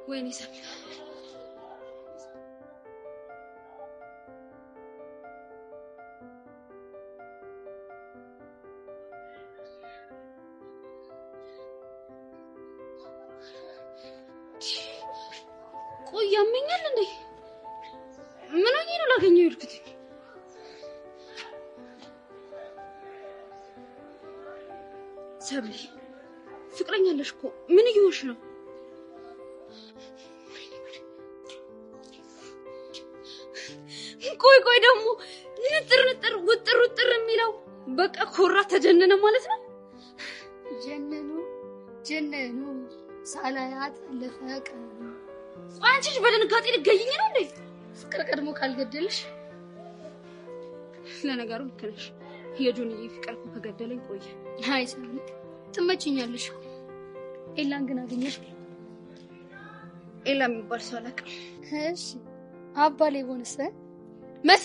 ወይኔ ሰብለ ቆይ ያመኛል እንዴ? ምን ሆኜ ነው ላገኘው ይልኩት? ሰብሊ ፍቅረኛ አለሽ እኮ ምን እየሆንሽ ነው? ቆይ ደግሞ ንጥር ውጥር የሚለው በቃ ኮራ ተጀነነ ማለት ነው። ጀነኑ ሳላያት ለፈቀ አንቺ ልጅ በድንጋጤ ልትገይኝ ነው እንዴ? ፍቅር ቀድሞ ካልገደልሽ ለነገሩ ልክ ነሽ። የጆንዬ ፍቅር እኮ ከገደለኝ ቆየ። አይ ሰብሊ ትመችኛለሽ እኮ። ኤላን ግን አገኘሽ? ኤላ የሚባል ሰው አላውቅም። እሺ አባሌ ቦንስ መሲ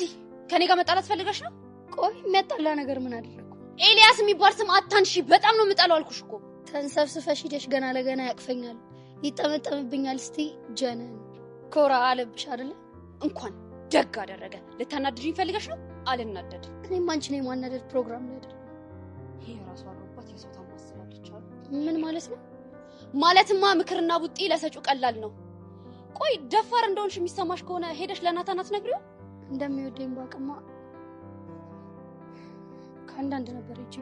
ከኔ ጋር መጣላት ፈልገሽ ነው? ቆይ የሚያጣላ ነገር ምን አደረኩ? ኤልያስ የሚባል ስም አታንሺ። በጣም ነው የምጠላው አልኩሽ እኮ። ተንሰብስፈሽ ሂደሽ ገና ለገና ያቅፈኛል፣ ይጠመጠምብኛል። እስቲ ጀነን ኮራ አለብሽ አይደለ? እንኳን ደግ አደረገ። ልታናድሪኝ ፈልገሽ ነው? አልናደድ። እኔም አንቺ ነኝ ማናደድ ፕሮግራም ላይ አይደል? ይሄ ራሱ አሮባት የሰው ታማስላለች አሉ። ምን ማለት ነው? ማለትማ ምክርና ቡጢ ለሰጩ ቀላል ነው። ቆይ ደፋር እንደሆንሽ የሚሰማሽ ከሆነ ሄደሽ ለናታን አትነግሪው? እንደሚወደኝ ባቅማ ከአንዳንድ ነበር እጂ።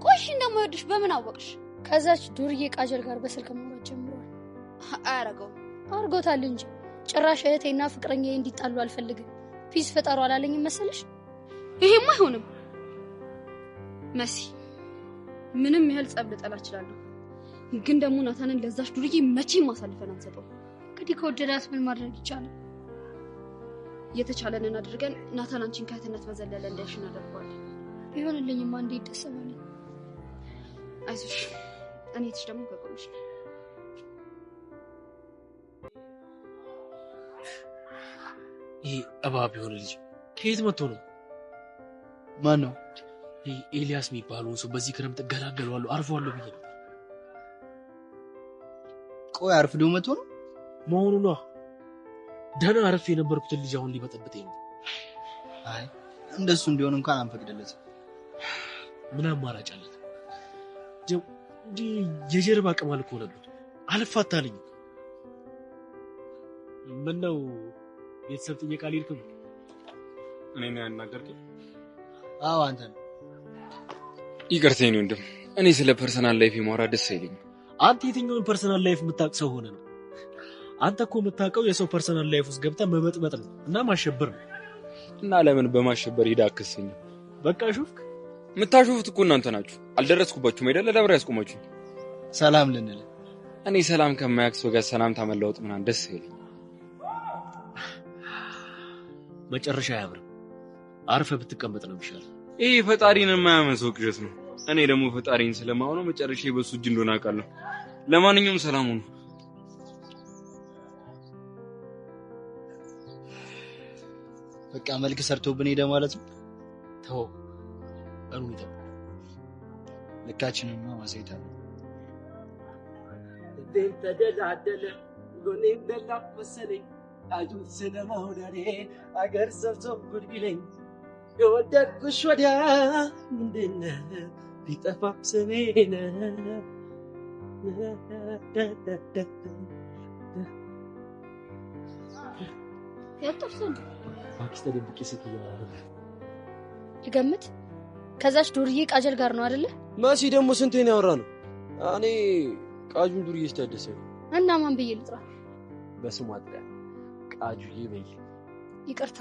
ቆይሽ እንደማይወድሽ በምን አወቅሽ? ከዛች ዱርዬ ቃጀል ጋር በስልክ ማውራት ጀምሯል። አያረገው አርጎታል እንጂ ጭራሽ እህቴና ፍቅረኛዬ እንዲጣሉ አልፈልግም ፒስ ፈጠሩ አላለኝም መሰለሽ? ይሄማ አይሆንም መሲ። ምንም ያህል ጸብ ልጠላ እችላለሁ፣ ግን ደግሞ ናታንን ለዛች ዱርዬ መቼም ማሳልፈን አንሰጠው። እንግዲህ ከወደዳት ምን ማድረግ ይቻላል? የተቻለንን አድርገን ናታን አንቺን ከእህትነት በዘለለ እንዳይሽ እናደርገዋለን። ቢሆንልኝማ እንዴ ይደሰባል። አይዞሽ፣ እኔ እህትሽ ደግሞ ከጎንሽ ነኝ። ይሄ እባብ የሆነ ልጅ ከየት መጥቶ ነው? ማን ነው? ይሄ ኤልያስ የሚባለውን ሰው በዚህ ክረምት እገላገለዋለሁ አርፈዋለሁ ብዬ ነው። ቆይ አርፍዶ መጥቶ ነው መሆኑ ነው። ደህና አረፍ የነበርኩትን ልጅ አሁን ሊበጠብጠኝ ነው። አይ እንደሱ እንዲሆን እንኳን አንፈቅድለትም። ምን አማራጭ አለ? የጀርባ ቅማል እኮ ነበር። አልፋታልኝ። ምን ነው ቤተሰብ ጥየቃ ሊልክም? እኔ ነው ያናገርኩት? አዎ አንተ ነው። ይቅርታ ነው ወንድም፣ እኔ ስለ ፐርሰናል ላይፍ የማውራት ደስ አይለኝም። አንተ የትኛውን ፐርሰናል ላይፍ የምታውቅ ሰው ሆነ ነው? አንተ እኮ የምታውቀው የሰው ፐርሰናል ላይፍ ውስጥ ገብተህ መበጥበጥ ነው እና ማሸበር ነው። እና ለምን በማሸበር ሄዳ አከሰኝ? በቃ ሹፍክ። የምታሹፉት እኮ እናንተ ናችሁ። አልደረስኩባችሁም አይደል? ለደብረ ያስቆማችሁ። ሰላም ልንል። እኔ ሰላም ከማያውቅ ሰው ጋር ሰላም ታመለውጥ ምናምን ደስ አይለኝም። መጨረሻ አያምርም። አርፈህ ብትቀመጥ ነው የሚሻለው። ይሄ ፈጣሪን የማያምን ሰው ቅዠት ነው። እኔ ደግሞ ፈጣሪን ስለማውነው መጨረሻ በሱ እጅ እንደሆነ አውቃለሁ። ለማንኛውም ሰላም ሁኑ። በቃ መልክ ሰርቶብን ሄደ ማለት ነው። ተው ቀኑን ይጠብቅ። ልካችንማ ማሳየት አለ። ተደላደለ ጎኔ ደላ መሰለኝ አጁት ስለማውዳዴ አገር ሰብቶ ጉድ ቢለኝ የወደድኩሽ ወዲያ ምንድነው ቢጠፋ ስሜነ ያጥፍሰን አክስቴ ተደብቄ ስትያወራ ልገምት። ከዛች ዱርዬ ቃጀል ጋር ነው አይደለ? ማሲ ደግሞ ስንቴን ያወራ ነው። እኔ ቃጁን ዱርዬ ስታደሰ እና ማን ብዬ ልጥራ? በስሟ አጥራ ቃጁዬ በይ። ይቅርታ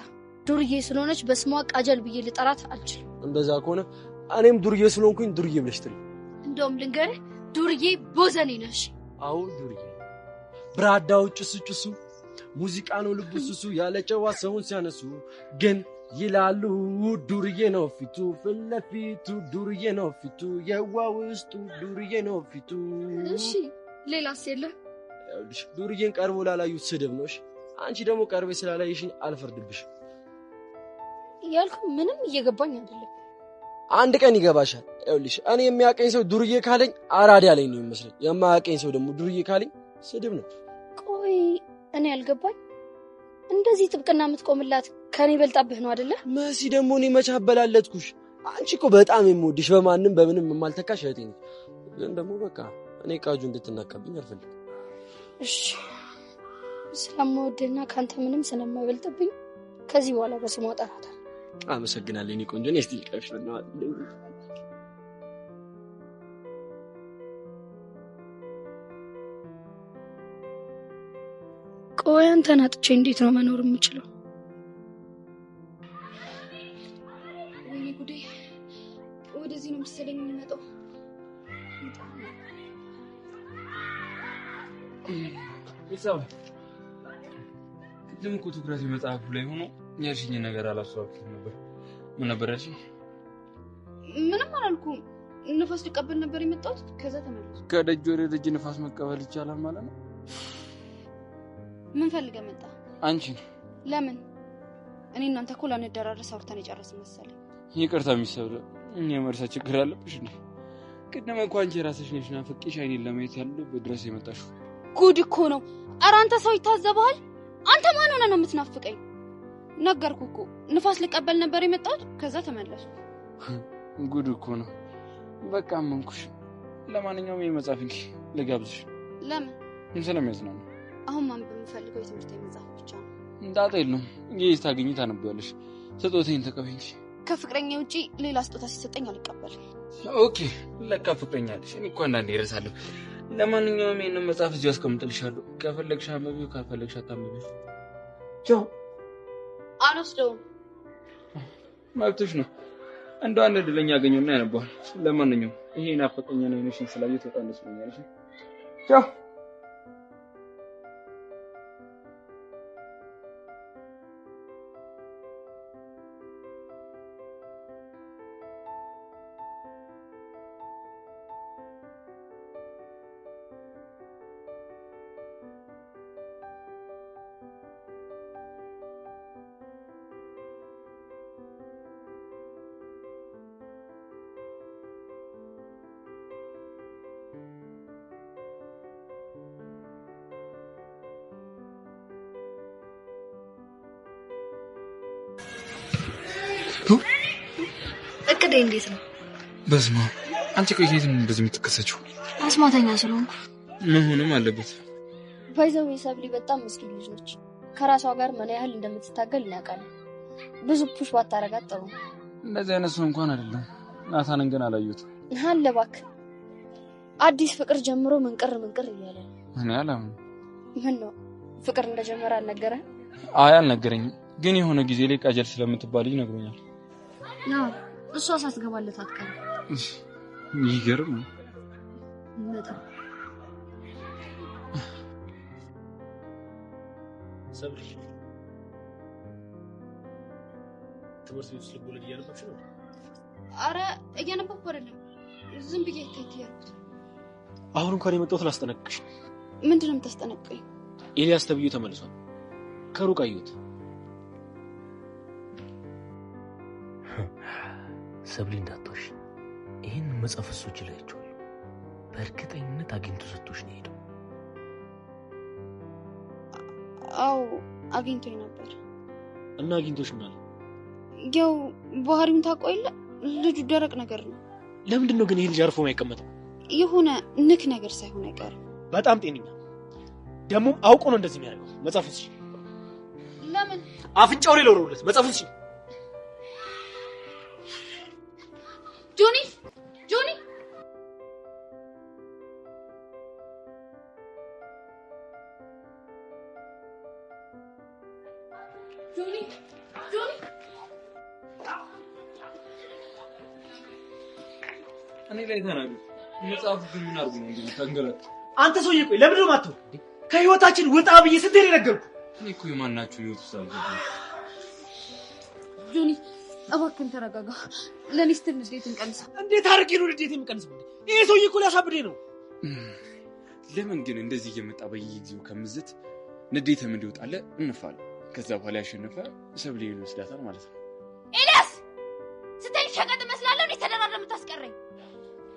ዱርዬ ስለሆነች በስሟ ቃጀል ብዬ ልጠራት አልችልም። እንደዛ ከሆነ እኔም ዱርዬ ስለሆንኩኝ ዱርዬ ብለሽ ጥሪ። እንደውም ልንገርህ ዱርዬ ቦዘኔ ነሽ። አዎ ዱርዬ ብራዳው ጭሱ ሙዚቃ ነው ልቡ ሱሱ ያለ ጨዋ ሰውን ሲያነሱ ግን ይላሉ ዱርዬ ነው ፊቱ ፍለፊቱ ዱርዬ ነው ፊቱ የዋ ውስጡ ዱርዬ ነው ፊቱ። እሺ ሌላስ የለ? ዱርዬን ቀርቦ ላላዩት ስድብ ነው። አንቺ ደግሞ ቀርቤ ስላላየሽኝ አልፈርድብሽ። ያልኩ ምንም እየገባኝ አይደለም። አንድ ቀን ይገባሻል። ይኸውልሽ እኔ የሚያቀኝ ሰው ዱርዬ ካለኝ አራዳ ላይ ነው የሚመስለኝ። የማያቀኝ ሰው ደግሞ ዱርዬ ካለኝ ስድብ ነው። ቆይ እኔ አልገባኝ። እንደዚህ ጥብቅና የምትቆምላት ከኔ በልጣብህ ነው አይደለ? መሲ ደግሞ እኔ መች አበላለጥኩሽ? አንቺ እኮ በጣም የምወድሽ በማንም በምንም የማልተካሽ እህቴ ነሽ። ግን ደግሞ በቃ እኔ ቃጁ እንድትናቀብኝ አልፈልግም። እሺ ስለምወድና ካንተ ምንም ስለማይበልጥብኝ ከዚህ በኋላ በስሟ እጠራታለሁ። አመሰግናለሁ እኔ ቆንጆ። እኔ እስቲ ልቀፍሽ ነው። ቆይ አንተን አጥቼ እንዴት ነው መኖር የምችለው? ወይኔ ጉዴ! ወደዚህ ነው መሰለኝ የሚመጣው። ይሳው ቅድም እኮ ትኩረት መጽሐፉ ላይ ሆኖ ያልሽኝ ነገር አላስተዋልኩም ነበር። ምን ነበር ያልሽኝ? ምንም አላልኩም። ንፋስ ልቀበል ነበር የመጣሁት። ከዛ ተመለስኩ። ከደጅ ወደ ደጅ ንፋስ መቀበል ይቻላል ማለት ነው? ምን ፈልገህ መጣ? አንቺ ለምን? እኔ እናንተ እኮ ላንደራረስ አውርተን የጨረስን መሰለኝ። ይቅርታ የሚሰብለ እኔ መርሳ ችግር አለብሽ እንዴ? ቅድም እኮ አንቺ ራስሽ ነሽ ናፍቄሽ አይኔን ለማየት ያለበት ድረስ የመጣሽው። ጉድ እኮ ነው። ኧረ አንተ ሰው ይታዘብሃል። አንተ ማን ሆነህ ነው የምትናፍቀኝ? ነገርኩህ እኮ ንፋስ ልቀበል ነበር የመጣሁት። ከዛ ተመለስኩ። ጉድ እኮ ነው። በቃ አመንኩሽ። ለማንኛውም የመጽሐፍ እንጂ ልጋብዝሽ። ለምን? ስለሚያዝናና። አሁን ማንበብ የምፈልገው የትምህርት መጽሐፍ ብቻ ነው። እንዳጣ የለውም። ይሄ ታገኚ ታነቢያለሽ። ስጦታዬን ተቀበይኝ። ከፍቅረኛ ውጪ ሌላ ስጦታ ሲሰጠኝ አልቀበልም። ኦኬ፣ ለካ ፍቅረኛለሽ። እኔ እኮ አንዳንዴ እረሳለሁ። ለማንኛውም ይሄንን መጽሐፍ እዚሁ አስቀምጥልሻለሁ። ከፈለግሽ አንብቢው፣ ካልፈለግሽ አታንብቢው። ቻው። አልወስደውም። መብትሽ ነው። እንደው አንድ እድለኛ ያገኘውና ያነባዋል። ለማንኛውም ይሄ ናፈቀኛ ነው ነሽን ስላየሁት በጣም ደስ ብሎኛል። ቻው። እቅዴ እንዴት ነው? በስማ አንቺ ቆይ የት ነው እንደዚህ የምትከሰችው? አስማተኛ ስለሆንኩ መሆንም አለበት። ባይዘው ሰብሊ በጣም ምስኪን ልጅ ነች። ከራሷ ጋር ምን ያህል እንደምትታገል እናውቃለን። ብዙ ፑሽ ባታረጋት ጥሩ ነው። እንደዚህ አይነት ሰው እንኳን አይደለም። ናታንን ግን አላየሁትም። አለ እባክህ አዲስ ፍቅር ጀምሮ ምንቅር እያለ ነው። እኔ አላም ምን ነው ፍቅር እንደጀመረ አልነገረህም? አይ አልነገረኝም። ግን የሆነ ጊዜ ላይ ቃጀል ስለምትባል ይነግሩኛል። ያው እሷ ሳትገባለት አትቀርም። ይገርም በጣም ሰብሪ ትምህርት ቤት ውስጥ ልቦለድ እያነበብሽ ነው? አረ እያነበብኩ አይደለም፣ ዝም ብዬ ያልኩት። አሁን እንኳን የመጣሁት ላስጠነቅቅሽ። ምንድነው የምታስጠነቅቀኝ? ኤልያስ ተብዬ ተመልሷል። ከሩቅ አየሁት። ሰብሊ እንዳትዋሽ። ይህን መጽሐፍ እሶች ላይ አይቼዋለሁ። በእርግጠኝነት አግኝቶ ሰጥቶሽ ነው የሄደው። አዎ አግኝቶኝ ነበር። እና አግኝቶሽ ምን አለ? ያው ባህሪውን ታውቀው የለ ልጁ ደረቅ ነገር ነው። ለምንድን ነው ግን ይሄ ልጅ አርፎ የማይቀመጠው? የሆነ ንክ ነገር ሳይሆን አይቀርም። በጣም ጤነኛ ደግሞ አውቆ ነው እንደዚህ የሚያደርገው። መጽሐፉን ሲል ለምን አፍንጫው ላይ ለወረውለት መጽሐፉን ሲል ጆኒ እኔ ላይ ተናገር። መጽሐፉ ግን ምን አድርጎ ነው እንዴ ተንገላት? አንተ ሰውዬ ቆይ ለምን ነው የማትወው? ከህይወታችን ውጣ ብዬ ስትሄድ የነገርኩህ። እኔ እኮ የማናችሁ ህይወት ውስጥ አልገባም። ጆኒ እባክህን ተረጋጋ። ለኔ ስትል ንዴትን ቀንስ። እንዴት አድርጌ ነው ንዴት የምቀንሰው? ይሄ ሰውዬ እኮ ሊያሳብደኝ ነው። ለምን ግን እንደዚህ እየመጣ በየጊዜው ከምዝት ንዴትም እንዲወጣለ እንፋል። ከዛ በኋላ ያሸነፈ ሰብሊ ይወስዳታል ማለት ነው። ኤልያስ ስትይ ሸቀጥ መስላለሁ እንዴ ተደራረ የምታስቀረኝ?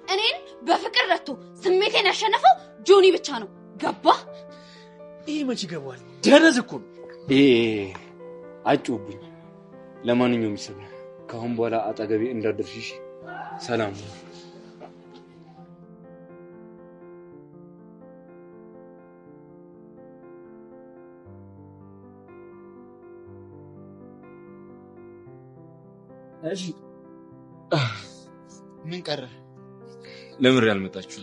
እኔን በፍቅር ረቶ ስሜቴን ያሸነፈው ጆኒ ብቻ ነው። ገባ? ይሄ መች ይገባል? ደረዝ እኮ ነው። አጭውብኝ። ለማንኛውም ይሰብ ከአሁን በኋላ አጠገቤ እንዳደርሽሽ ሰላም። እሺ ምን ቀረ? ለምን ያልመጣችሁ?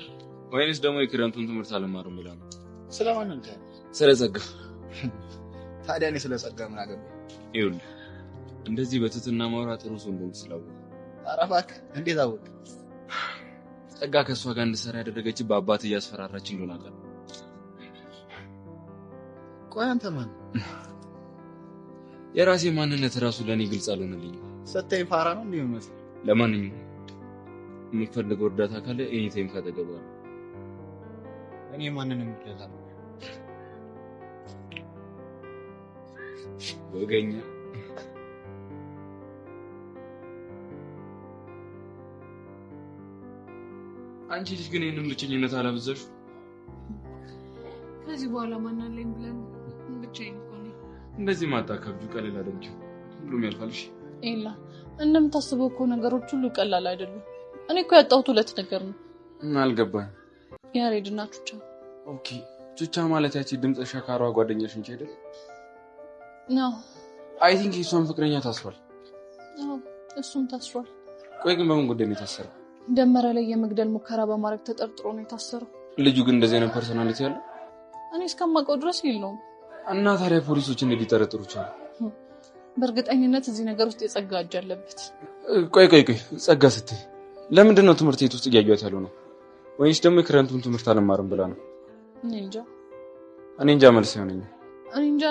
ወይንስ ደግሞ የክረምቱን ትምህርት አልማሩም ብላ ነው? ስለማን ነው? ስለ ጸጋ። ታዲያ እኔ ስለ ጸጋ ምን አገባኝ? ይኸውልህ እንደዚህ በትትና ማውራት ጥሩ ሰው እንደሆነ ስላወቅሁ። ኧረ እባክህ እንዴት አወቅ? ጸጋ ከእሷ ጋር እንድሰራ ያደረገች በአባት እያስፈራራች እንደሆነ አውቃለሁ። ቆይ አንተ ማን? የራሴ ማንነት ራሱ ለእኔ ግልጽ አልሆነልኝም። ሰተኝ ፋራ ነው እንዴ የሚመስለው? ለማንኛውም የምትፈልገው እርዳታ ካለ ኤኒታይም ካጠገባለሁ። እኔ ማንንም እርዳታ ወገኛ አንቺ ልጅ ግን ይሄንን ብቸኝነት አላበዛሽ? ከዚህ በኋላ ማን አለኝ ብለን ብቻዬን እኮ ነኝ። እንደዚህ ማጣከብጁ ቀለል አድርጊው፣ ሁሉም ያልፋልሽ። ኤላ እንደምታስበው እኮ ነገሮች ሁሉ ቀላል አይደሉም። እኔ እኮ ያጣሁት 2 ነገር ነው። አልገባኝ። ያሬድና ቹቻ። ኦኬ ቹቻ ማለት ያቺ ድምጽ ሸካሯ ጓደኛሽ እንጂ አይደል? ነው። አይ ቲንክ እሷን ፍቅረኛ ታስሯል። አዎ እሱም ታስሯል። ቆይ ግን በምን ጉዳይ ነው የታሰረው? ደመረ ላይ የመግደል ሙከራ በማድረግ ተጠርጥሮ ነው የታሰረው። ልጁ ግን እንደዚህ አይነት ፐርሶናሊቲ ያለው እኔ እስከማውቀው ድረስ የለውም። እና ታዲያ ፖሊሶች እንዴት ሊጠረጥሩ ቻሉ? በእርግጠኝነት እዚህ ነገር ውስጥ የጸጋ እጅ አለበት። ቆይ ጸጋ ስትይ ለምንድን ነው ትምህርት ቤት ውስጥ እያዩት ያለው ነው? ወይስ ደግሞ የክረምቱን ትምህርት አልማርም ብላ ነው? እኔ እንጃ መልስ ይሆነኛል።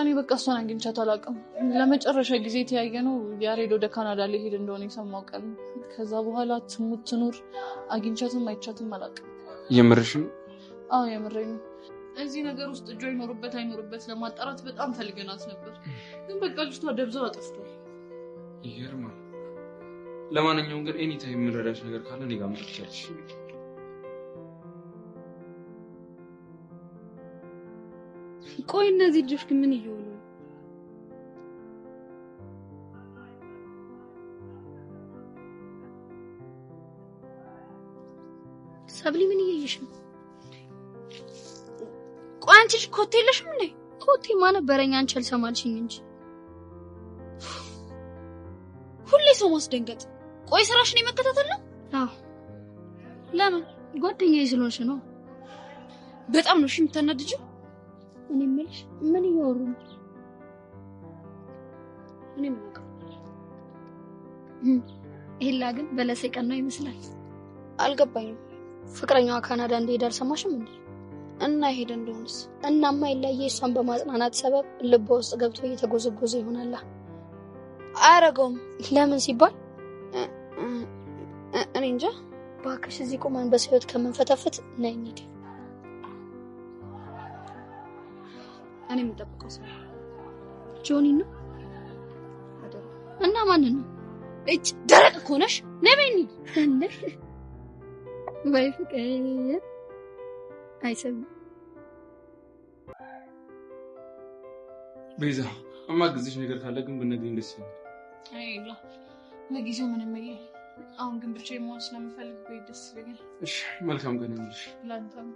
እኔ በቃ እሷን አግኝቻት አላውቅም። ለመጨረሻ ጊዜ የተያየ ነው ያሬድ ወደ ካናዳ ሊሄድ እንደሆነ የሰማው ቀን። ከዛ በኋላ ትሙት ትኑር አግኝቻትም አይቻትም አላውቅም። የምርሽን? አዎ የምሬን ነው። እዚህ ነገር ውስጥ እጇ ይኖርበት አይኖርበት ለማጣራት በጣም ፈልገናት ነበር፣ ግን በቃ ልጅቷ ደብዛው አጠፍቷል። ይገርማል። ለማንኛውም ግን ኤኒታይም የምንረዳሽ ነገር ካለ እኔ ጋር መጥተሽ ትችያለሽ። ቆይ እነዚህ ልጆች ግን ምን እየሆኑ ነው? ሰብሊ ምን እየየሽ ነው? ቆይ አንቺ ኮቴ የለሽም እንዴ? ኮቴማ ነበረኝ አንቺ አልሰማልሽኝ እንጂ። ሁሌ ሰው ማስደንገጥ። ቆይ ስራሽ ነው መከታተል ነው? አዎ። ለምን? ጓደኛዬ ስለሆንሽ ነው። በጣም ነው እሺ የምታናድጂው። እኔ የምልሽ ምን እያወሩ ነው? እኔ ምን አውቃለሁ? ኤላ ግን በለሴ ቀን ነው ይመስላል። አልገባኝም። ፍቅረኛዋ ካናዳ እንደሄደ አልሰማሽም እንዴ? እና ሄደ እንደሆነስ? እናማ ኤላዬ እሷን በማጽናናት ሰበብ ልቧ ውስጥ ገብቶ እየተጎዘጎዘ ይሆናል። አያረገውም። ለምን ሲባል እኔ እንጃ። እባክሽ እዚህ ቆመን በህይወት ከምንፈተፍት ነይ እንሂድ። እኔ የምጠብቀው ሰው ጆኒ ነው እና ማንን ነው? እጭ ደረቅ እኮ ነሽ። ነይ በይ እንሂድ። እንዴ ወይ ፍቅር አይሰማም። ቤዛ እማግዝሽ ነገር ካለ ግን ብትነግሪኝ ደስ ይለኛል። አይላ ለጊዜው ምንም የለም። አሁን ግን ብቻዬን መሆን ስለምፈልግ ቤት ደስ ይለኛል። እሺ መልካም ቀን ይሁንልሽ። ላንተም።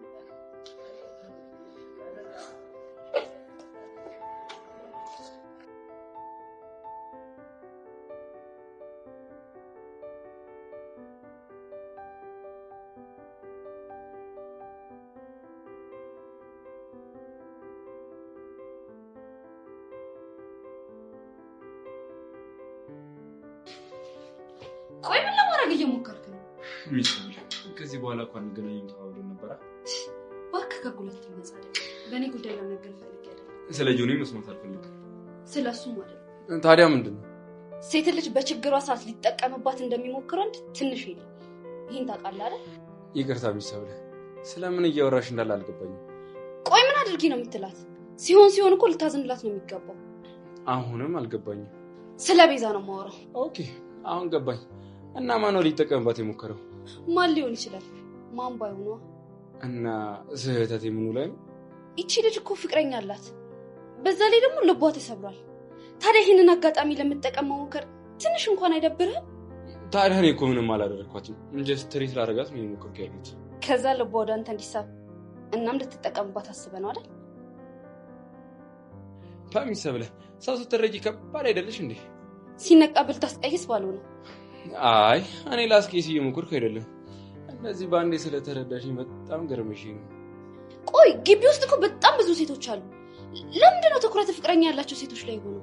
ቆይ ምን ለማድረግ እየሞከርክ ነው? ሚስጥር ከዚህ በኋላ እንኳን እንገናኝም ተባብለን ነበር። እባክህ ከጉለት መጻደቅ። በእኔ ጉዳይ ለመነገር ፈልጌ አይደለም። ስለ ጆኒ መስማት አልፈልግም። ስለሱ ማለት ታዲያ ምንድን ነው? ሴት ልጅ በችግሯ ሰዓት ሊጠቀምባት እንደሚሞክር ወንድ ትንሽ የለም። ይሄን ታውቃለህ አይደል? ይቅርታ ሚስጥር፣ ስለምን እያወራሽ እንዳለ አልገባኝም። ቆይ ምን አድርጊ ነው የምትላት? ሲሆን እኮ ልታዝንላት ነው የሚገባው። አሁንም አልገባኝም። ስለ ቤዛ ነው የማወራው። ኦኬ አሁን ገባኝ። እና ማን ነው ሊጠቀምባት የሞከረው? ማን ሊሆን ይችላል? ማን ባይሆን ነው? እና ስህተት ምኑ ላይ ነው? እቺ ልጅ እኮ ፍቅረኛ አላት። በዛ ላይ ደግሞ ልቧ ተሰብሯል። ታዲያ ይሄንን አጋጣሚ ለመጠቀም መሞከር ትንሽ እንኳን አይደብርህም? ታዲያ እኔ እኮ ምንም አላደረኳትም። እንጀስት ትሪት ላደርጋት ነው የሞከርኩ ያሉት። ከዛ ልቧ ወደ አንተ እንዲሳብ እናም ልትጠቀምባት አስበህ ነው አይደል? ፓሚስ ሰብለ ሰው ስትረጂ ከባድ አይደለሽ እንዴ? ሲነቃብል ታስቀይስ ባልሆነ። አይ እኔ ላስኬስ እየሞከርኩ አይደለም። እንደዚህ በአንዴ ስለተረዳሽኝ በጣም ገርመሽኝ ነው። ቆይ ግቢ ውስጥ እኮ በጣም ብዙ ሴቶች አሉ። ለምንድን ነው ትኩረት ፍቅረኛ ያላቸው ሴቶች ላይ ሆኖ?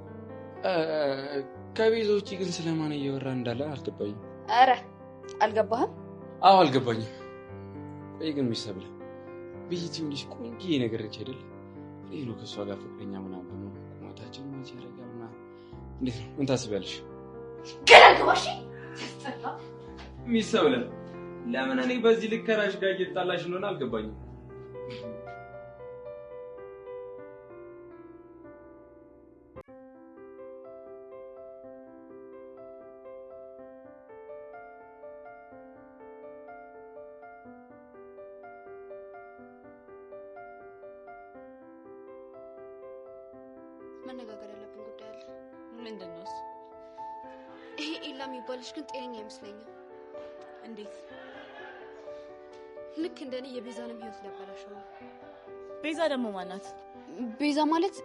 ከቤዞች ግን ስለማን እያወራ እንዳለ አልገባኝም። አረ አልገባህም? አዎ አልገባኝም። ቆይ ግን ሚሰብለ ቤቲ ልጅ ቆንጆ ነገር ነች አይደል? ሌሎ ከሷ ጋር ፍቅረኛ ምናምን ነው ቁመታችን ማች ያረጋልና እንዴት ነው? ምን ታስቢያለሽ? ገራግባሽ ሚሰብለ ለምን እኔ በዚህ ልከራሽ ጋር እየጣላሽ እንደሆነ አልገባኝም። መነጋገር ያለብን ጉዳይ አለ። ምንድነው እሱ? ይሄ ኢላ የሚባልሽ ግን ጤነኛ አይመስለኝም። እንዴት? ልክ እንደኔ የቤዛንም ህይወት ሊያበላሸው ነው። ቤዛ ደግሞ ማናት? ቤዛ ማለት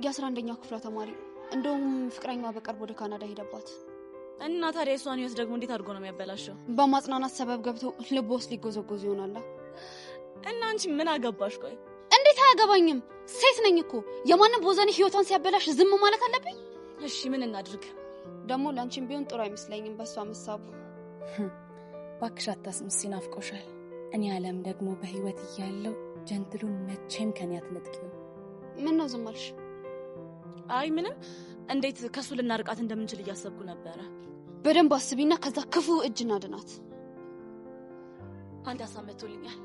የ11ኛ ክፍሏ ተማሪ፣ እንደውም ፍቅረኛዋ በቅርብ ወደ ካናዳ ሄደባት እና ታዲያ እሷን ህይወት ደግሞ እንዴት አድርጎ ነው የሚያበላሸው? በማጽናናት ሰበብ ገብቶ ልብ ውስጥ ሊጎዘጎዝ ይሆናል። እና አንቺ ምን አገባሽ? ቆይ እንዴት አያገባኝም? ሴት ነኝ እኮ። የማንም ቦዘኔ ህይወቷን ሲያበላሽ ዝም ማለት አለብኝ? እሺ ምን እናድርግ? ደግሞ ላንቺም ቢሆን ጥሩ አይመስለኝም በሷ መሳቡ። ባክሽ አታስምሲ፣ ናፍቆሻል። እኔ አለም ደግሞ በህይወት እያለው ጀንትሉን መቼም ከኔ አትነጥቂው። ምን ነው ዝም አልሽ? አይ ምንም። እንዴት ከሱ ልናርቃት እንደምንችል እያሰብኩ ነበረ። በደንብ አስቢና ከዛ ክፉ እጅ እናድናት። አንድ ሀሳብ መጥቶልኛል።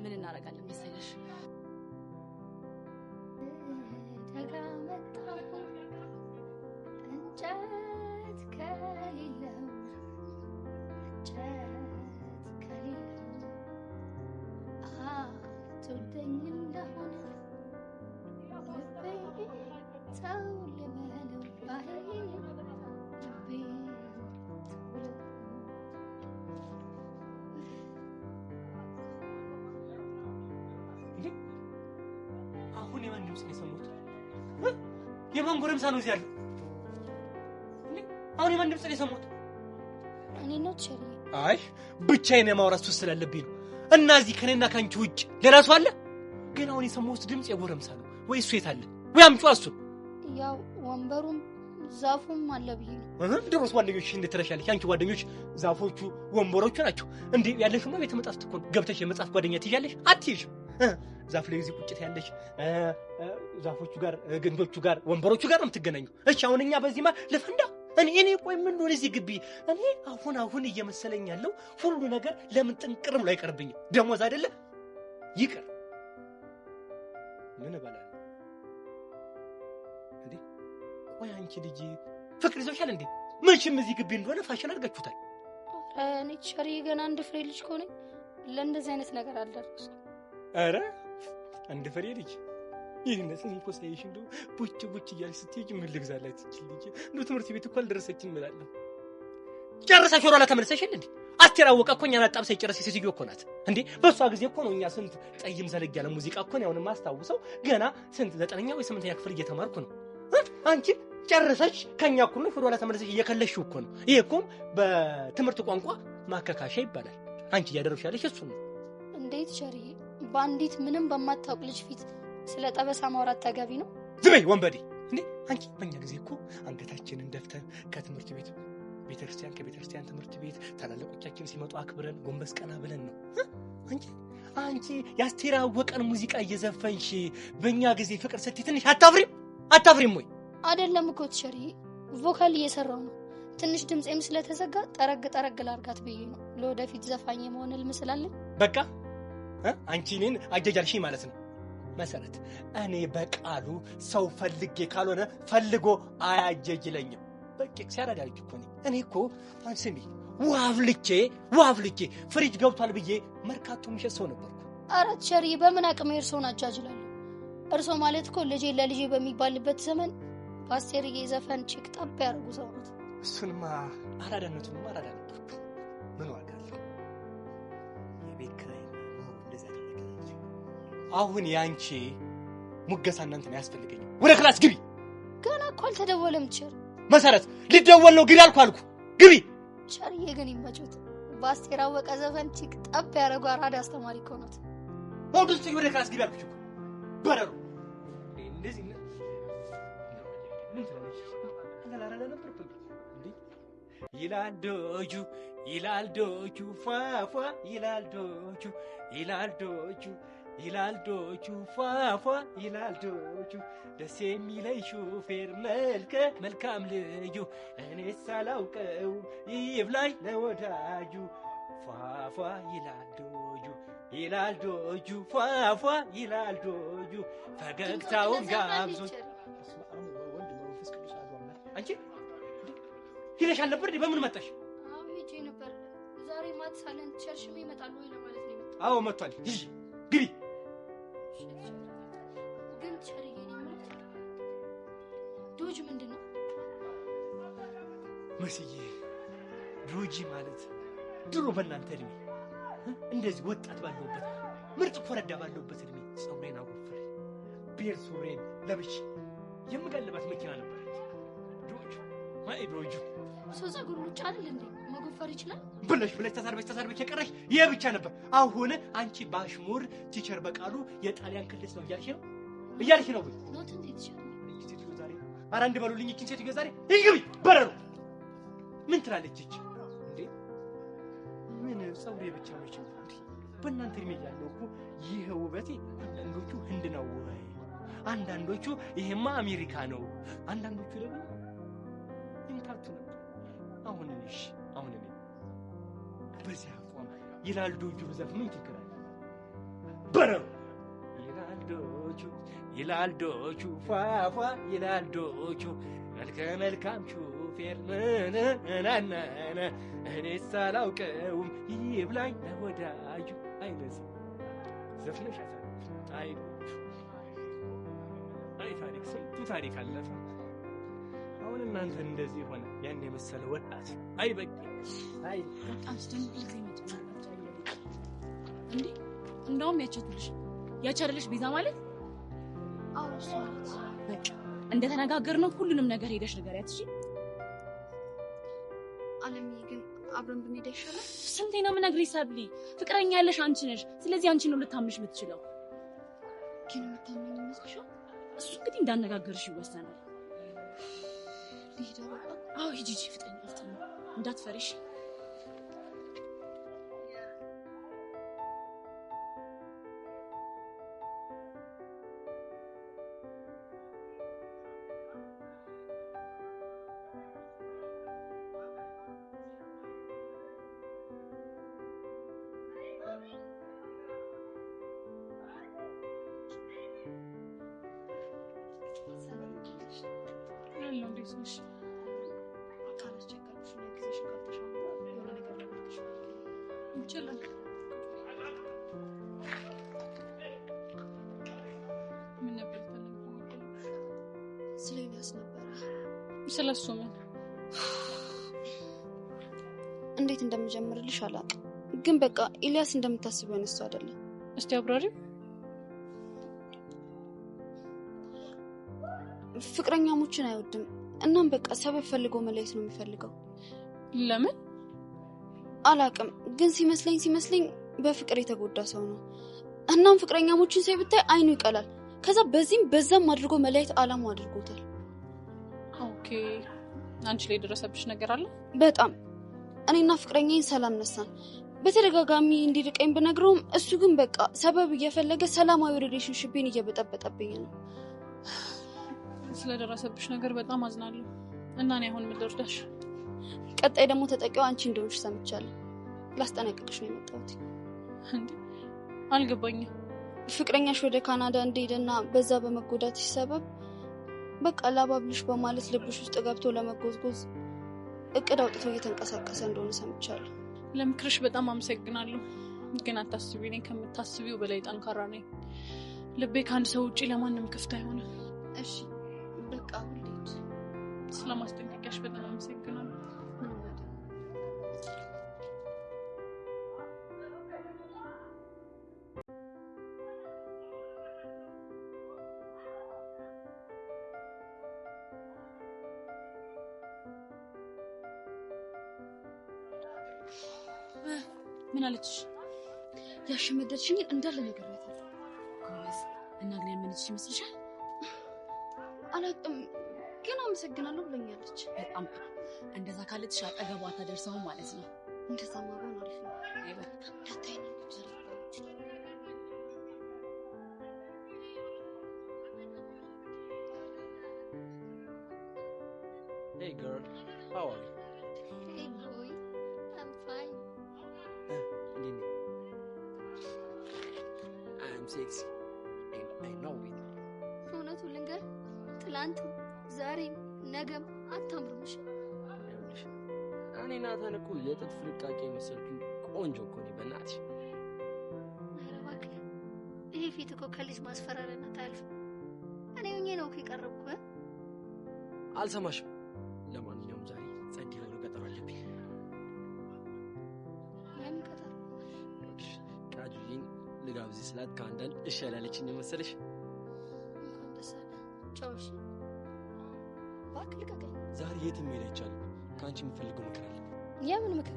ምን እናደርጋለን መሰለሽ? አሁን የማን ድምጽ ነው የሰማሁት? የማን ጎረምሳ ነው እዚህ ያለው? አሁን የማን ድምጽ ነው የሰማሁት? እኔ ነው ቸሪ። አይ ብቻዬን የማውራት ሱስ ስላለብኝ ነው። እና እዚህ ከኔና ካንቺ ውጭ ሌላ ሰው አለ? ግን አሁን የሰማሁት ድምጽ የጎረምሳ ነው ወይ እሱ የት አለ? ወይ አምጪው እሱን። ያው ወንበሩም ዛፉም አለ ብዬ ነው። ድሮስ ጓደኞች እንዴት ተረሻለሽ? አንቺ ጓደኞች ዛፎቹ ወንበሮቹ ናቸው እንዴ? ያለሽማ ቤተ መጻሕፍት እኮ ገብተሽ የመጽሐፍ ጓደኛ ትይዣለሽ? አትይዥም? ዛፍ ላይ እዚህ ቁጭት ያለሽ ዛፎቹ ጋር ግንዶቹ ጋር ወንበሮቹ ጋር ነው የምትገናኙ። እሺ አሁን እኛ በዚህ ለፈንዳ እኔ ቆይ ምን ነው እዚህ ግቢ እኔ አሁን እየመሰለኝ ያለው ሁሉ ነገር ለምን ጥንቅር ብሎ አይቀርብኝም? ደሞዝ አይደለ ይቅር ምን እበላለሁ እንዴ? ቆይ አንቺ ልጅ ፍቅር ይዞሻል እንዴ? መቼም እዚህ ግቢ እንደሆነ ፋሽን አድርጋችሁታል። እኔ ቸሪ ገና አንድ ፍሬ ልጅ ከሆነ ለእንደዚህ አይነት ነገር አልደረስኩም። አረ አንድ ፍሬ ልጅ ይህነት እኮ ሳይሽ እንደው ቡጭ እያልሽ ስትሄጂ ምን ልግዛላት ልጅ እንደው ትምህርት ቤት እኮ አልደረሰችም እላለሁ። ጨርሰሽ ወራላ ተመለሰሽ እንዴ? አትራወቀ እኮ እኛን አጣብሰሽ ጨርሰሽ ሴትዮ እኮ ናት እንዴ? በሷ ጊዜ እኮ ነው እኛ ስንት ጠይም ዘለግ ያለ ሙዚቃ እኮ ነው አሁን ማስታውሰው። ገና ስንት 9ኛ ወይ 8ኛ ክፍል እየተማርኩ ነው። አንቺ ጨርሰሽ ከኛ እኮ ነው ወራላ ተመለሰሽ እየከለሽው እኮ ነው። ይሄ እኮ በትምህርት ቋንቋ ማከካሻ ይባላል። አንቺ እያደረግሽ ያለሽ እሱ ነው። እንዴት ቸሪ ባንዲት ምንም በማታውቅ ልጅ ፊት ስለ ጠበሳ ማውራት ተገቢ ነው? ዝም ወንበዴ እንዴ! አንቺ በእኛ ጊዜ እኮ አንገታችንን ደፍተን ከትምህርት ቤት ቤተክርስቲያን ከቤተክርስቲያን ትምህርት ቤት ታላላቆቻችን ሲመጡ አክብረን ጎንበስ ቀና ብለን ነው። አንቺ የአስቴር አወቀን ሙዚቃ እየዘፈንሽ በእኛ ጊዜ ፍቅር ስትይ ትንሽ አታፍሪም ወይ? አይደለም እኮ ቸሪ ቮካል እየሰራው ነው። ትንሽ ድምጼም ስለተዘጋ ጠረግ ላርጋት ብዬ ነው። ለወደፊት ዘፋኝ የመሆን ህልም ስላለኝ በቃ አንቺ እኔን አጀጃልሽኝ ማለት ነው። መሰረት እኔ በቃሉ ሰው ፈልጌ ካልሆነ ፈልጎ አያጀጅለኝም። በቃ ሲያራዳልኝ እኮ እኔ እኮ አንስሚ ዋፍልቼ ፍሪጅ ገብቷል ብዬ መርካቶ ምሸት ሰው ነበርኩ። አራት ቸሪ በምን አቅም እርሶን አጃጅላለሁ? እርሶ ማለት እኮ ልጄ ለልጄ በሚባልበት ዘመን በአስቴርዬ ዘፈን ቼክ ጣብ ያደርጉ ሰው ነው። እሱንማ አራዳነቱንማ አራዳ ነበርኩ። ምን ዋጋ አለው? የቤት ኪራይ ነው እንደዛ ተለከለች። አሁን ያንቺ ሙገሳ እናንተን ያስፈልገኝ። ወደ ክላስ ግቢ። ገና እኮ አልተደወለም ቸር። መሰረት ሊደወል ነው ግቢ አልኩ። ግቢ። ቸርዬ ግን ይመጩት። በአስቴር አወቀ ዘፈን ቼክ ጣብ ያደርጉ አራዳ አስተማሪ እኮ ነው። ወንዶች ወደ ክላስ ግቢ አልኩሽ እኮ በረሩ። እንደዚህ ምን ትላለች? አላላላ ነበር እንዴ? ይላል ዶጁ ፏፏ ይላል ዶጁ ፏፏ ይላል ዶጁ ደስ የሚለኝ ሹፌር መልካም ልዩ እኔ ሳላውቀው ይብላኝ ለወዳጁ ፏፏ ይላል ዶጁ ፏፏ ይላል ዶጁ ፈገግታውን ጋብዞ አንቺ ሄደሻል ነበር? በምን መጣሽ? አዎ ሄጄ ነበር። ዛሬ ማት ሳለንት ቸርሽሜ ይመጣል ወይ ለማለት ነው የመጣው። አዎ መጥቷል። ሂጂ ግቢ። ግን ቸርዬ ዶጅ ምንድነው? መስዬ ዶጂ ማለት ድሮ በእናንተ እድሜ እንደዚህ ወጣት ባለውበት ምርጥ ኮረዳ ባለውበት እድሜ ፀጉሬን አጎፈረ ቤር ሱሬን ለብሼ የምጋልባት መኪና ነበረች። ዶጁ ሰው ፀጉር ብቻ አይደል እንዴ መጎፈር ይችላል ብለሽ ተሳርበሽ የቀረሽ ይሄ ብቻ ነበር። አሁን አንቺ ባሽሙር ቲቸር በቃሉ የጣሊያን ክልስ ነው እያልሽ ነው ወይ? ኖት እንዴት ይችላል? ሴትዮ ዛሬ አራንድ በሉልኝ። እቺን ሴትዮ ዛሬ ይግቢ በረሩ። ምን ትላለች እቺ እንዴ? ምን ፀጉሬ ብቻ ነች እንዴ? በእናንተ እድሜ ያለው እኮ ይሄ ውበቴ አንዳንዶቹ ህንድ ነው ወይ አንዳንዶቹ ይሄማ አሜሪካ ነው አንዳንዶቹ ደግሞ ይምታቱ ነበር። አሁን እኔ በዚህ አቋም ይላል ዶጁ ብዛት ምን ትክራል? በረሩ ይላል ዶጁ ፏፏ ይላል ዶጁ መልካም ሹፌር ነናና እኔ ሳላውቀውም ይብላኝ ለወዳጁ አይነስ ዘፍነሽ አይ ታሪክ ስንቱ ታሪክ አለፈ። አሁን እናንተ እንደዚህ ሆነ ያን የመሰለ ወጣት አይ በቃ አይ በጣም ስትንብልኝ መጥቷል እንዴ? እንደውም ያቻለሽ ቤዛ ማለት አዎ ሶላት በቃ እንደተነጋገርነው ሁሉንም ነገር ሄደሽ ንገሪያት። እሺ አለምዬ ግን አብረን ብንሄድ ይሻላል። ስንቴ ነው የምነግርሽ ሰብሊ? ፍቅረኛ ያለሽ አንቺ ነሽ። ስለዚህ አንቺ ነው ልታምንሽ የምትችለው። ግን የምታምነኝ ይመስልሻል? እሱ እንግዲህ እንዳነጋገርሽ ይወሰናል። ልሂድ በቃ። አዎ ሂጂ ፍጠኝ እንዳትፈሪሽ። ስለሱ ምን እንዴት እንደምጀምርልሽ አላውቅም፣ ግን በቃ ኢሊያስ እንደምታስበው ነው እሱ አይደለም። እስቲ አብራሪ። ፍቅረኛሞችን አይወድም። እናም በቃ ሰበብ ፈልጎ መለየት ነው የሚፈልገው። ለምን አላውቅም፣ ግን ሲመስለኝ በፍቅር የተጎዳ ሰው ነው። እናም ፍቅረኛሞችን ሳይ ብታይ አይኑ ይቀላል። ከዛ በዛም አድርጎ መለየት አላማው አድርጎታል። ኦኬ፣ አንቺ ላይ ደረሰብሽ ነገር አለ? በጣም እኔና ፍቅረኛዬን ሰላም ነሳን። በተደጋጋሚ እንዲርቀኝ ብነግረውም እሱ ግን በቃ ሰበብ እየፈለገ ሰላማዊ ሪሌሽንሺፕን እየበጠበጠብኝ ነው። ስለደረሰብሽ ነገር በጣም አዝናለሁ እና እኔ አሁን ምን ልርዳሽ? ቀጣይ ደግሞ ተጠቂው አንቺ እንደሆንሽ ሰምቻለሁ። ላስጠነቅቅሽ ነው የመጣሁት። እንዴ አልገባኝም። ፍቅረኛሽ ወደ ካናዳ እንደሄደና በዛ በመጎዳትሽ ሰበብ በቃ ላባብልሽ በማለት ልብሽ ውስጥ ገብቶ ለመጎዝጎዝ እቅድ አውጥቶ እየተንቀሳቀሰ እንደሆነ ሰምቻለሁ። ለምክርሽ በጣም አመሰግናለሁ። ግን አታስቢ፣ እኔ ከምታስቢው በላይ ጠንካራ ነኝ። ልቤ ከአንድ ሰው ውጪ ለማንም ክፍት አይሆንም። እሺ በቃ ሁሌት ስለማስጠንቀቂያሽ በጣም አመሰግናለሁ። ምን አለችሽ? ያሸመደድሽኝ እንዳለ ነገር ነው። ጎበዝ እና ግን ያመነችሽ ይመስልሻል? አላውቅም ግን አመሰግናለሁ ብለኛለች። በጣም እንደዛ ካለችሽ አጠገቧ ተደርሰው ማለት ነው። እንደዛ ማባን አሪፍ ነው። አይበል እንዳታይ ነው። Hey girl, how are you? Hey boy, I'm fine. Lini. I am sexy and I know it. እውነቱን ልንገር፣ ትላንት ዛሬም ነገም አታምርምሽ። እኔ ናታን እኮ የጥጥ ፍልቃቄ መሰልኩኝ ቆንጆ እኮ ነኝ በእናትሽ። ኧረ እባክህ ይሄ ፊት እኮ ከልጅ ማስፈራሪያነት አያልፍም። እኔ ሆኜ ነው እኮ የቀረብኩህ። አልሰማሽም። ለማንኛውም ዛሬ ጸድ ያለው ቀጠሮ አለብኝ። ለምን ቀጠሮ? ቃጁዬን ልጋብዝ ስላት ከአንዳንድ እሺ ያላለችኝ መሰለሽ። እንኳን ደስ አለህ። ቻው። እሺ እባክህ ልቀቀኝ። ዛሬ የትም መሄድ አይቻልም። ከአንቺ የምፈልገው ምክር አለ። የምን ምክር?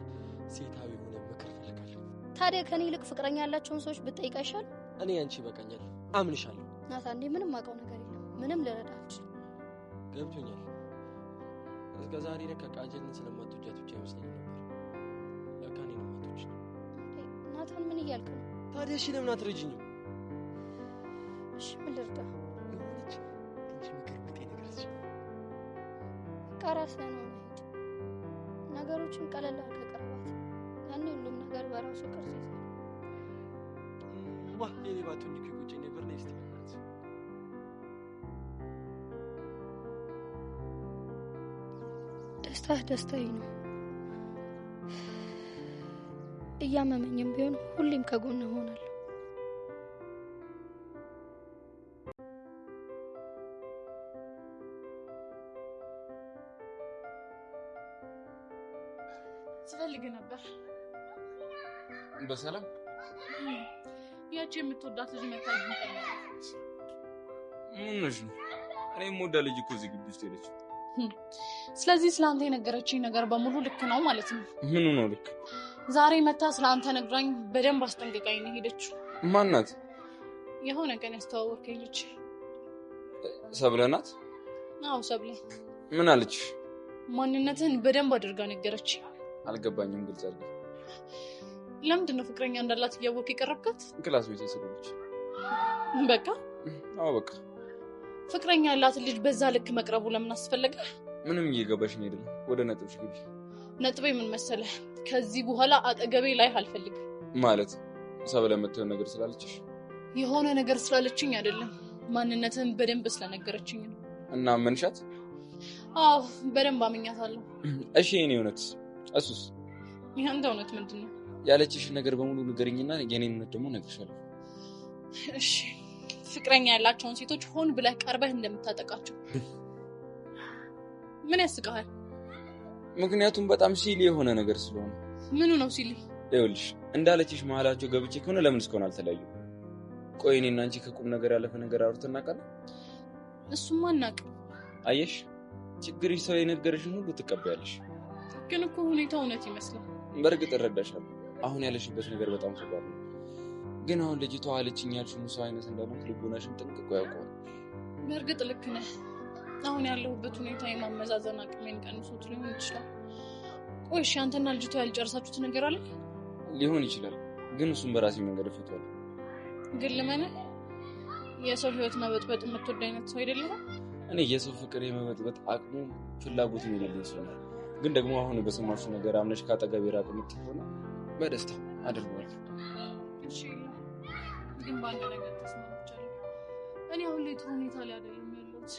ሴታዊ የሆነ ምክር እፈልጋለሁ። ታዲያ ከኔ ይልቅ ፍቅረኛ ያላቸውን ሰዎች ብትጠይቅ አይሻልም? እኔ አንቺ ይበቃኛል፣ አምንሻለሁ። ናታን፣ እኔ ምንም አውቀው ነገር የለም። ምንም ልረዳ አልችልም። ገብቶኛል። እስከ ዛሬ ለካ ቃጀልን ስለማትወጃት ብቻ ይመስለኝ ነበር። ለካ እኔን ማትወጂ። ናታን ምን እያልክ ነው? ታዲያ እሺ ለምን አትረጂኝም? እሺ ምን ልርዳ? የሆነች እንጂ ምክር ብጤ ነገርች። ቃራስህ ነው ሄድ። ነገሮችን ቀለል አድርገህ ቀርባት። ያኔ ሁሉም ነገር በራሱ ቅርጽ ይዛል። ዋ የኔ ባቶኝ ከቁጭ ነበር ነው እስቲ ማለት ደስታዬ ነው። እያመመኝም ቢሆን ሁሌም ከጎን እሆናለሁ። ስፈልግ ነበር። በሰላም ያቺ የምትወዳት ልጅ መታኝ ታኛለች። ምን ነሽ? እኔም ወዳ ልጅ እኮ እዚህ ግቢ ውስጥ ሄደች። ስለዚህ ስላንተ የነገረችኝ ነገር በሙሉ ልክ ነው ማለት ነው? ምኑ ነው ልክ? ዛሬ መታ ስላንተ ነግራኝ በደንብ አስጠንቅቃኝ ነው ሄደችው። ማን ናት? የሆነ ቀን ያስተዋወቀኝ ልጅ። ሰብለ ናት? አዎ ሰብለ። ምን አለች? ማንነትህን በደንብ አድርጋ ነገረች። አልገባኝም፣ ግልጽ አድርጊ። ለምንድን ነው ፍቅረኛ እንዳላት እያወቅ የቀረብካት? ክላስ ቤት ስለሆነች። በቃ አዎ በቃ። ፍቅረኛ ያላት ልጅ በዛ ልክ መቅረቡ ለምን አስፈለገ? ምንም እየገባሽኝ አይደለም። ወደ ነጥብሽ ግቢ። ነጥቤ ምን መሰለህ? ከዚህ በኋላ አጠገቤ ላይ አልፈልግም። ማለት ሰብለ የምትሆን ነገር ስላለችሽ? የሆነ ነገር ስላለችኝ አይደለም፣ ማንነትህን በደንብ ስለነገረችኝ ነው። እና መንሻት? አዎ በደንብ አምኛታለሁ። እሺ የኔ እውነት? እሱስ? ያንተ እውነት ምንድን ነው? ያለችሽን ነገር በሙሉ ንገሪኝና የኔን እውነት ደግሞ እነግርሻለሁ። እሺ ፍቅረኛ ያላቸውን ሴቶች ሆን ብለህ ቀርበህ እንደምታጠቃቸው። ምን ያስቀሃል? ምክንያቱም በጣም ሲሊ የሆነ ነገር ስለሆነ። ምኑ ነው ሲሊ? ይኸውልሽ እንዳለችሽ መሀላቸው ገብቼ ከሆነ ለምን እስካሁን አልተለያዩም? ቆይ እኔና አንቺ ከቁም ነገር ያለፈ ነገር አውርተን እናውቃለን? እሱማ አናውቅም። አየሽ፣ ችግርሽ ሰው የነገረሽን ሁሉ ትቀበያለሽ። ግን እኮ ሁኔታው እውነት ይመስላል። በእርግጥ እረዳሻለሁ። አሁን ያለሽበት ነገር በጣም ከባድ ነው። ግን አሁን ልጅቷ አለችኝ ያልሽው ሰው አይነት እንዳልሆንክ ልቦናሽን ጠንቅቆ ያውቀዋል። በእርግጥ ልክ ነህ። አሁን ያለሁበት ሁኔታ የማመዛዘን አቅሜን ቀንሶት ሊሆን ይችላል። ቆይ እሺ፣ አንተና ልጅቷ ያልጨረሳችሁት ነገር አለ? ሊሆን ይችላል፣ ግን እሱም በራሴ መንገድ እፈታዋለሁ። ግን ልመነህ፣ የሰው ህይወት መበጥበጥ የምትወድ አይነት ሰው አይደለህም። እኔ የሰው ፍቅር የመበጥበጥ አቅሙ ፍላጎት የሌለኝ ሰው ነው። ግን ደግሞ አሁን በሰማሽው ነገር አምነሽ ካጠገቤ ራቅ የምትል ሆነ በደስታ አድርገዋለሁ። እሺ፣ ግን በአንድ ነገር ተስማምቻለሁ። እኔ አሁን ላይ ጥሩ ሁኔታ ላይ አይደለም ያለሁት።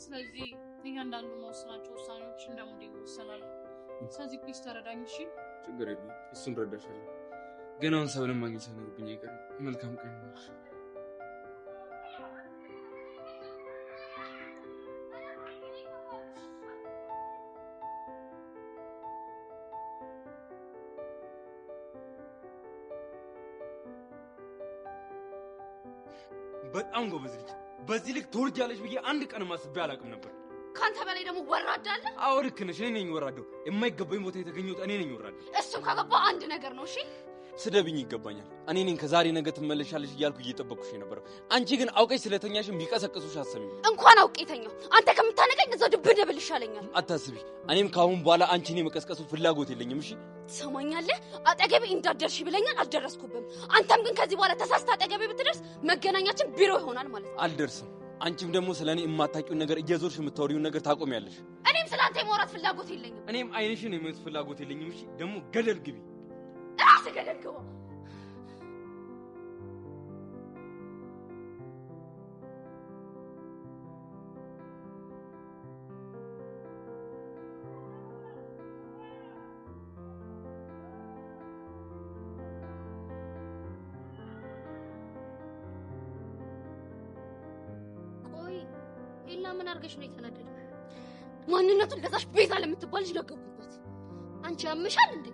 ስለዚህ እያንዳንዱ መወሰናቸው ውሳኔዎች እንደሙድ ይወሰናሉ። ስለዚህ ፕሊዝ ተረዳኝ። እሺ? ችግር የለም፣ እሱን ረዳሻለሁ። ግን አሁን ሰው ለማግኘት ሳይኖርብኝ አይቀርም። መልካም ቀን። በጣም ጎበዝ ልጅ። በዚህ ልክ ትወርጃለሽ ብዬ አንድ ቀን ማስቤ አላውቅም ነበር። ካንተ በላይ ደግሞ ወራዳ አለ? አዎ ልክ ነሽ። እኔ ነኝ ወራዳው። የማይገባኝ ቦታ የተገኘሁት እኔ ነኝ ወራዳው። እሱም ከገባ አንድ ነገር ነው። እሺ ስደብኝ ይገባኛል። እኔ ነኝ ከዛሬ ነገ ትመለሻለሽ እያልኩ እየጠበቅኩሽ የነበረው። አንቺ ግን አውቀሽ ስለተኛሽም ቢቀሰቅሱሽ አሰሚኝ። እንኳን አውቄ ተኛው። አንተ ከምታነቀኝ እዛው ድብድብል ይሻለኛል። አታስቢ። እኔም ካሁን በኋላ አንቺን የመቀስቀሱ ፍላጎት የለኝም። እሺ ትሰማኛለህ? አጠገቤ እንዳትደርሺ ብለኛል፣ አልደረስኩብም። አንተም ግን ከዚህ በኋላ ተሳስተ አጠገቤ ብትደርስ መገናኛችን ቢሮ ይሆናል ማለት ነው። አልደርስም። አንቺም ደግሞ ስለኔ የማታውቂውን ነገር እየዞርሽ የምታወሪውን ነገር ታቆሚያለሽ። እኔም ስለአንተ የማውራት ፍላጎት የለኝም። እኔም አይንሽን የማየት ፍላጎት የለኝም። እሺ ደግሞ ገደል ግቢ። ራስህ ገደል ግባ። ኤላ ምን አርገሽ ነው የተናደደው? ማንነቱን ለዛሽ ቤዛ ለምትባል ልጅ ለገቡበት። አንቺ ያምሻል እንዴ?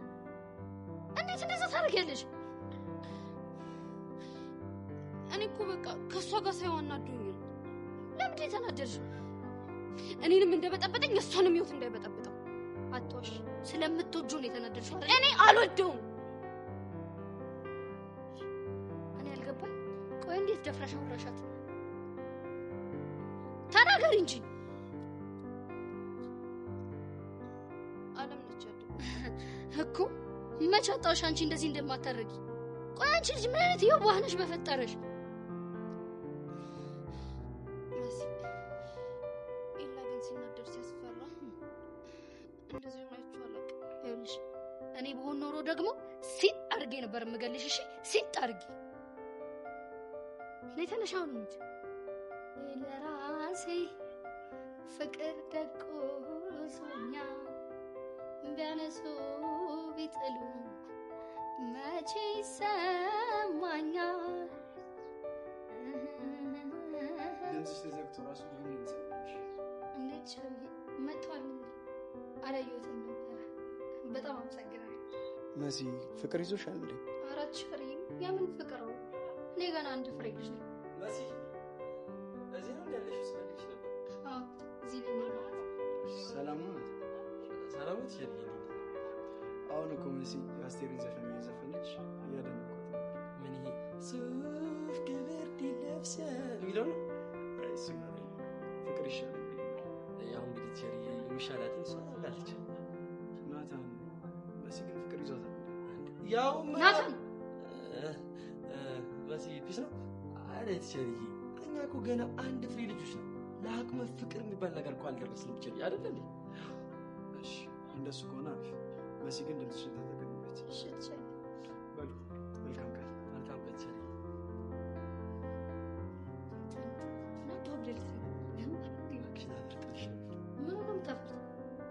እንዴት እንደዛ ታደርጊያለሽ? እኔ እኮ በቃ ከሷ ጋር ሳይሆን አናዱኝ። ለምን የተናደድሽው? እኔንም እንደበጠበጠኝ እሷንም ህይወት እንዳይበጠበጠው። አትዋሽ። ስለምትወጂው ነው የተናደድሽው አይደል? እኔ አልወደውም። እኔ አልገባኝ። ቆይ እንዴት ደፍረሽ አውራሻት? ተናገሪ እንጂ። አለም ነች እኮ መች አጣሁሽ አንቺ እንደዚህ እንደማታረጊ። ቆይ አንቺ ልጅ ምን አይነት የዋህ ነሽ በፈጠረሽ? ኤላ ግን ሲናደር ሲያስፈራ እንደዚህ ማይቻል አላውቅም። ይኸውልሽ እኔ በሆን ኖሮ ደግሞ ሲጥ አድርጌ ነበር የምገልሽ። እሺ ሲጥ አድርጌ ነይ ተነሻው ነው እንጂ ለራሴ ፍቅር ደቆሶኛ ቢያነሱ ቢጥሉ መቼ ይሰማኛል። ድምፅሽ ተዘግቶ ራሱ ምን ይሰማሽ? እንዴት ቻይ መጥቷል? አላየሁትም ነበር። በጣም አመሰግናለሁ። መሲ ፍቅር ይዞሻል እንዴ? አራት ፍሬ? የምን ፍቅር ነው? እኔ ገና አንድ ፍሬ ልጅ ነኝ። መሲ እዚህ ነው ያለሽው? ስለልሽ ነበር። አዎ እዚህ ነኝ። ሰላም ነው? ሰላም ነው ትችልኝ። አሁን እኮ መሲ አስቴርን ዘፈን እየዘፈነች እያደነኩት ነበር። ምን ይሄ ሱፍ ገበርዲ ለብሰ የሚለው ነው? አይ እሱ ማለት ፍቅር ይሻላል። ያው እንግዲህ ቸሪ የሚሻላትን እሷ አላለች። ናታን መሲ ግን ፍቅር ይዟታል። ያው ናታን መሲ ፒስ ነው አይደል? ቸሪ እኛ እኮ ገና አንድ ፍሬ ልጆች ነው። ለአቅመ ፍቅር የሚባል ነገር እኮ አልደረስንም። ቸሪ አይደል እንዴ? እሺ እንደሱ ከሆነ አሪፍ። መሲ ግን ድምፅሽን ተጠቀምበት። እሺ ቸሪ በሉ መልካም ቀን። መልካም ቀን ቸሪ።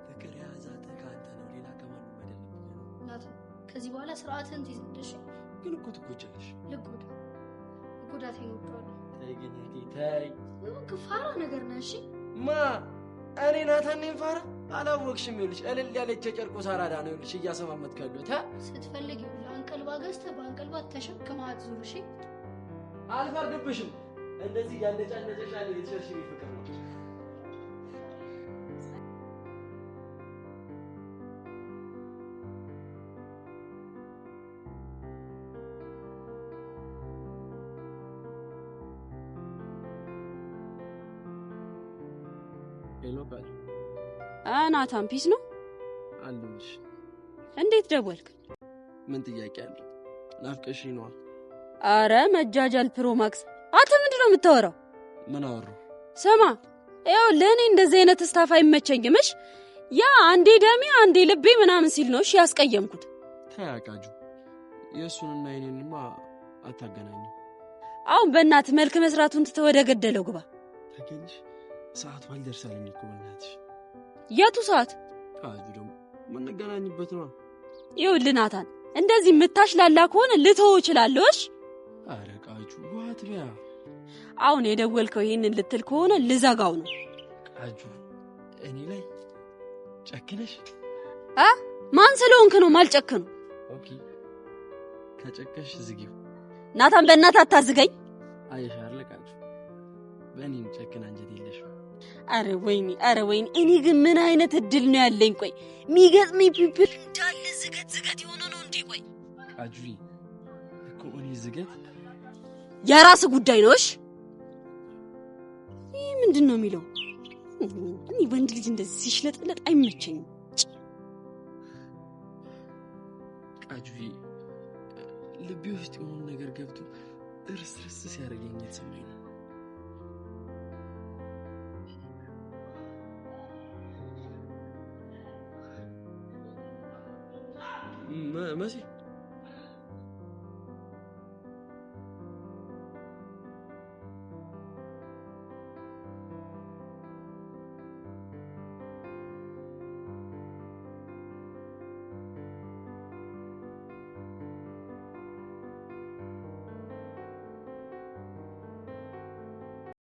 ፍቅር የያዛት ከአንተ ነው፣ ሌላ ከማንም አይደለም። ናታን ከዚህ በኋላ ስርዓትህን ትይዛለሽ። ግን እኮ ትጎጃለሽ። ጉዳቴን እወደዋለሁ። ተይ ግን ተይ። ፋራ ነገር ነህ። እሺ ማ እኔ ናታን ነኝ ፋራ? አላወቅሽም? ይኸውልሽ እልል ያለች የጨርቆስ አራዳ ነው። ይኸውልሽ እያሰማመጥክ ያለው ስትፈልግ ይኸውልህ አንቀልባ ገዝተህ በአንቀልባ ተሸክመሃት ዙር። እሺ አልፈርድብሽም። እንደዚህ ያለጫነጨሽ አለ የተሸርሽ ፍቅር ነው። ሄሎ ቃል ናታን ፒስ ነው አለሽ? እንዴት ደወልክ? ምን ጥያቄ አለ? ናፍቀሽኝ ነዋ። አረ መጃጃል ፕሮ ማክስ። አንተ ምንድን ነው የምታወራው? ምን አወሩ? ስማ ይኸው ለእኔ እንደዚህ አይነት ስታፍ አይመቸኝም። እሺ ያ አንዴ ደሜ አንዴ ልቤ ምናምን ሲል ነው እሺ ያስቀየምኩት። ተያቃጁ የእሱንና የኔንማ አታገናኙ። አሁን በእናትህ መልክ መስራቱን ትተህ ወደ ገደለው ግባ። ታገኝሽ ሰዓቱ አልደርሳለኝ እኮ በእናትሽ። የቱ ሰዓት? አጁ ደግሞ የምንገናኝበት ነው። ይኸውልህ ናታን እንደዚህ የምታሽላላ ከሆነ ልተው እችላለሁሽ። ኧረ ቃጁ ዋትቢያ አሁን የደወልከው ይሄንን ልትል ከሆነ ልዘጋው ነው። ቃጁ እኔ ላይ ጨክነሽ ማን ስለሆንክ ነው ማልጨክነው? ኦኬ ከጨከሽ ዝጊው። ናታን በእናትህ አታዝገኝ። አይሻለ ቃጁ በእኔ ጨክና እንጀት የለሽ። አረ ወይኔ እኔ ግን ምን አይነት እድል ነው ያለኝ? ቆይ የሚገጥመኝ ፒፕል እንዳለ ዝገት የሆነ ነው እንዴ? ቆይ ቃጁ እኮ እኔ ዝገት የራስ ጉዳይ ነውሽ። ይሄ ምንድነው የሚለው? እኔ ወንድ ልጅ እንደዚህ ሲሽለጥለጥ አይመቸኝም። ቃጁ ልቤ ውስጥ የሆነ ነገር ገብቶ እርስ ሲያደርገኝ የተሰማኝ ነው። መሲ